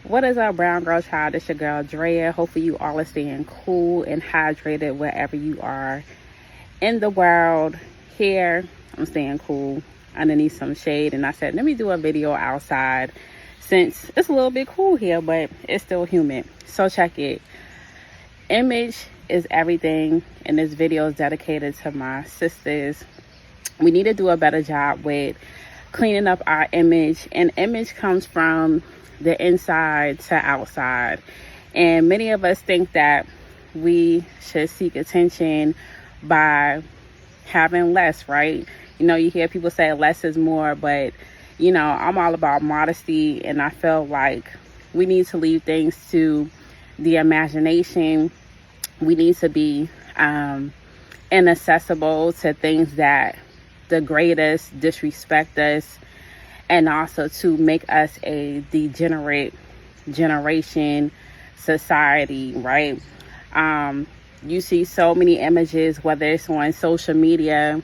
What is up, brown girl child? It's your girl Drea. Hopefully you all are staying cool and hydrated wherever you are in the world. Here, I'm staying cool underneath some shade, and I said, let me do a video outside since it's a little bit cool here, but it's still humid. So check it. Image is everything, and this video is dedicated to my sisters. We need to do a better job with cleaning up our image, and image comes from the inside to outside. And many of us think that we should seek attention by having less, right? You know, you hear people say less is more, but you know, I'm all about modesty, and I feel like we need to leave things to the imagination. We need to be inaccessible to things that degrade us, disrespect us, and also to make us a degenerate generation, society, right? You see so many images, whether it's on social media,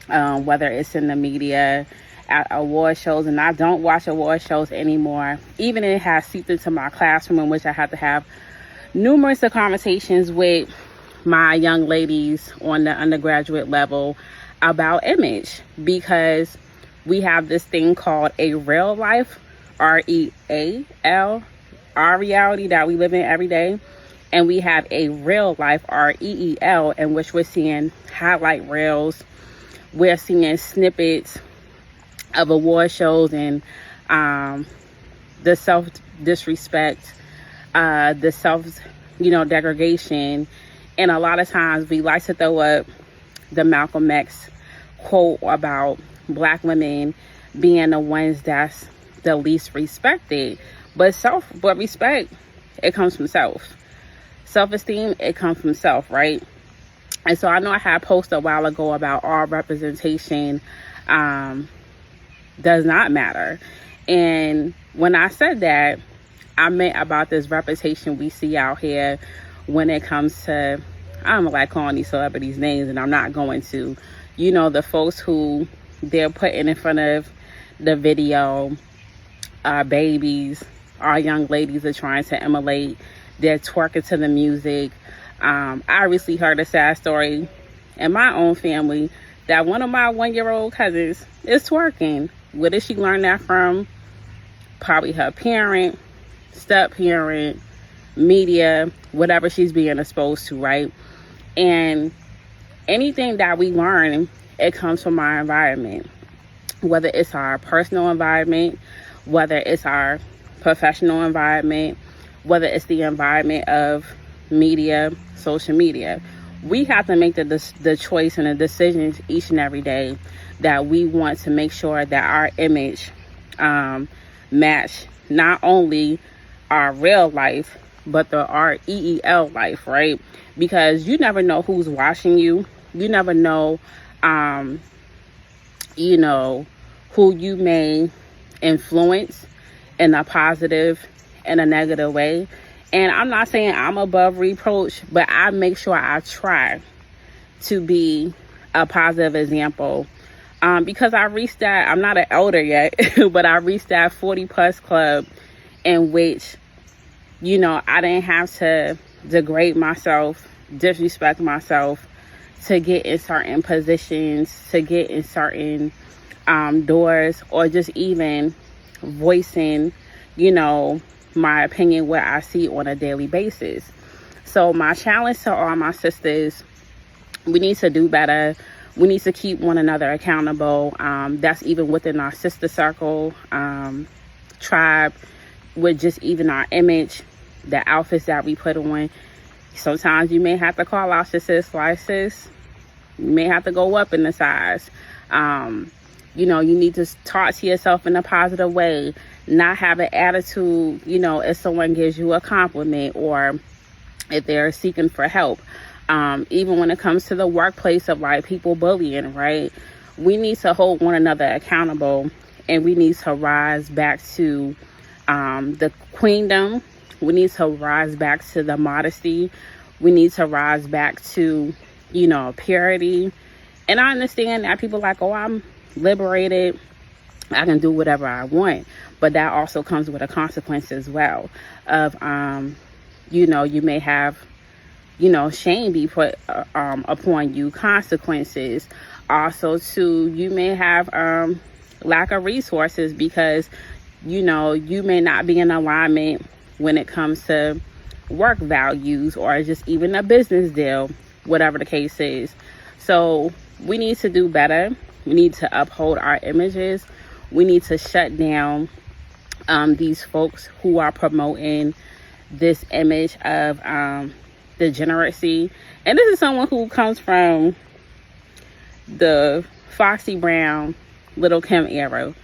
whether it's in the media, at award shows, and I don't watch award shows anymore. Even it has seeped into my classroom, in which I have to have numerous conversations with my young ladies on the undergraduate level about image, because we have this thing called a real life, REAL, our reality that we live in every day. And we have a real life, REEL, in which we're seeing highlight reels. We're seeing snippets of award shows and the self-disrespect, the degradation. And a lot of times we like to throw up the Malcolm X quote about Black women being the ones that's the least respected. But respect, it comes from self. Self-esteem, it comes from self, right? And so I know I had posted a while ago about all representation does not matter. And when I said that, I meant about this reputation we see out here when it comes to, I don't like calling these celebrities names, and I'm not going to. You know, the folks who they're putting in front of the video, our babies, our young ladies are trying to emulate. They're twerking to the music. I recently heard a sad story in my own family that one of my 1-year-old cousins is twerking. Where did she learn that from? Probably her parent, step-parent, media, whatever she's being exposed to, right? And anything that we learn, it comes from our environment. Whether it's our personal environment, whether it's our professional environment, whether it's the environment of media, social media. We have to make the choice and the decisions each and every day that we want to make sure that our image match not only our real life, but our REEL life, right? Because you never know who's watching you. You never know, who you may influence in a positive and a negative way. And I'm not saying I'm above reproach, but I make sure I try to be a positive example. Because I reached that, I'm not an elder yet, but I reached that 40 plus club in which, I didn't have to degrade myself, disrespect myself to get in certain positions, to get in certain doors, or just even voicing, my opinion, what I see on a daily basis. So my challenge to all my sisters, we need to do better. We need to keep one another accountable. That's even within our sister circle, tribe, with just even our image, the outfits that we put on. Sometimes you may have to call out your sis, like, sis, you may have to go up in the size. You need to talk to yourself in a positive way, not have an attitude, if someone gives you a compliment or if they're seeking for help. Even when it comes to the workplace of like people bullying, right? We need to hold one another accountable, and we need to rise back to the queendom. We need to rise back to the modesty. We need to rise back to, purity. And I understand that people are like, oh, I'm liberated. I can do whatever I want. But that also comes with a consequence as well of, you may have, shame be put upon you, consequences. Also, too, you may have lack of resources because, you may not be in alignment when it comes to work values or just even a business deal, whatever the case is. So we need to do better. We need to uphold our images. We need to shut down these folks who are promoting this image of degeneracy. And this is someone who comes from the Foxy Brown, Little Kim era.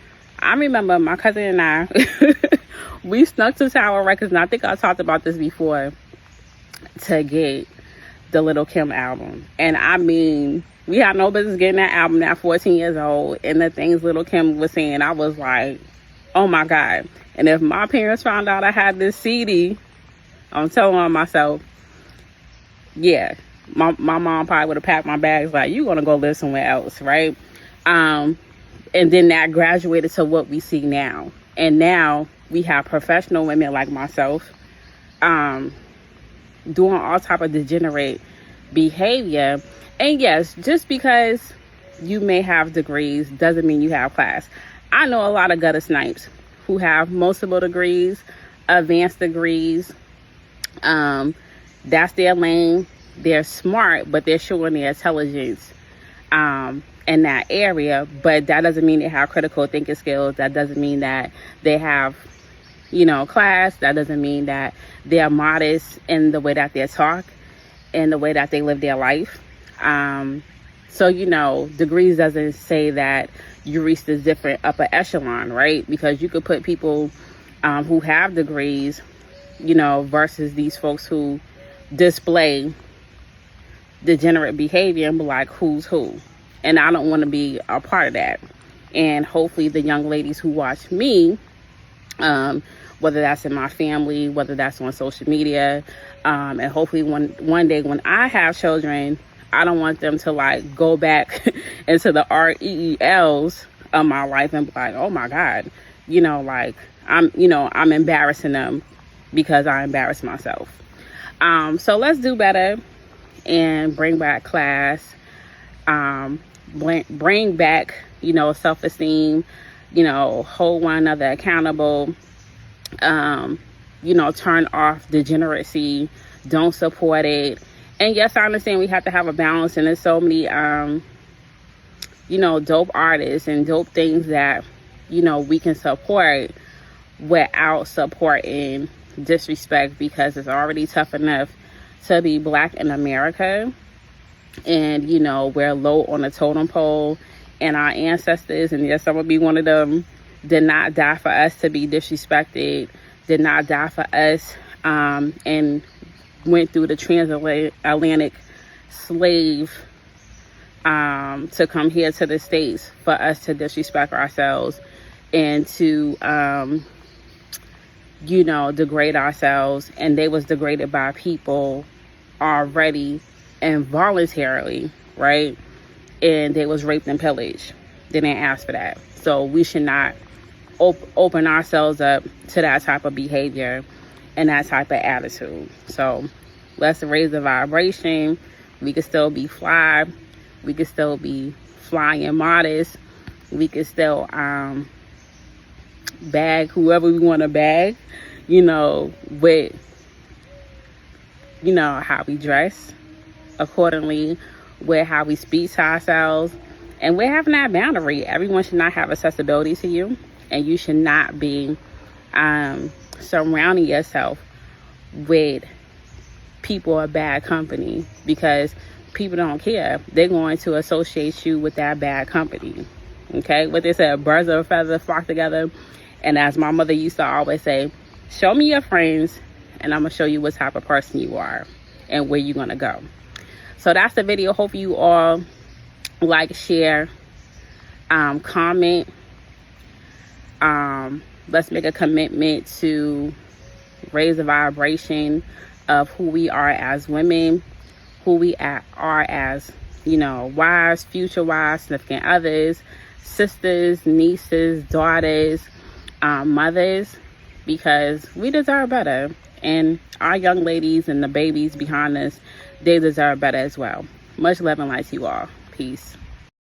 I remember my cousin and I, we snuck to Tower Records, and I think I talked about this before, to get the Little Kim album. And I mean, we had no business getting that album at 14 years old. And the things Little Kim was saying, I was like, oh my God. And if my parents found out I had this CD, I'm telling myself, yeah, my mom probably would have packed my bags like, you gonna go live somewhere else, right? And then that graduated to what we see now. And now we have professional women like myself doing all type of degenerate behavior. And yes, just because you may have degrees doesn't mean you have class. I know a lot of gutter snipes who have multiple degrees, advanced degrees. That's their lane. They're smart, but they're showing their intelligence in that area. But that doesn't mean they have critical thinking skills. That doesn't mean that they have, class. That doesn't mean that they're modest in the way that they talk and the way that they live their life. So, degrees doesn't say that you reach this different upper echelon, right? Because you could put people who have degrees, versus these folks who display degenerate behavior and be like, who's who? And I don't want to be a part of that. And hopefully the young ladies who watch me, whether that's in my family, whether that's on social media, and hopefully one day when I have children, I don't want them to go back into the REELs of my life and be like, oh my God, I'm embarrassing them because I embarrassed myself. So let's do better and bring back class, bring back, self-esteem, hold one another accountable, turn off degeneracy, don't support it. And yes, I understand we have to have a balance, and there's so many, dope artists and dope things that, we can support without supporting disrespect, because it's already tough enough to be Black in America. And, we're low on the totem pole, and our ancestors, and yes, I'm going to be one of them, did not die for us to be disrespected, did not die for us, and went through the transatlantic slave to come here to the States for us to disrespect ourselves and to degrade ourselves. And they was degraded by people already and voluntarily, right? And they was raped and pillaged. They didn't ask for that. So we should not open ourselves up to that type of behavior and that type of attitude. So let's raise the vibration. We can still be fly. We can still be fly and modest. We can still bag whoever we want to bag, with, how we dress accordingly, with how we speak to ourselves. And we're having that boundary. Everyone should not have accessibility to you. And you should not be surrounding yourself with people of bad company, because people don't care. They're going to associate you with that bad company. Okay? What they said, birds of a feather flock together. And as my mother used to always say, show me your friends and I'm going to show you what type of person you are and where you're going to go. So that's the video. Hope you all like, share, comment. Let's make a commitment to raise the vibration of who we are as women, who we are as, wives, future wives, significant others, sisters, nieces, daughters, mothers, because we deserve better. And our young ladies and the babies behind us, they deserve better as well. Much love and light to you all. Peace.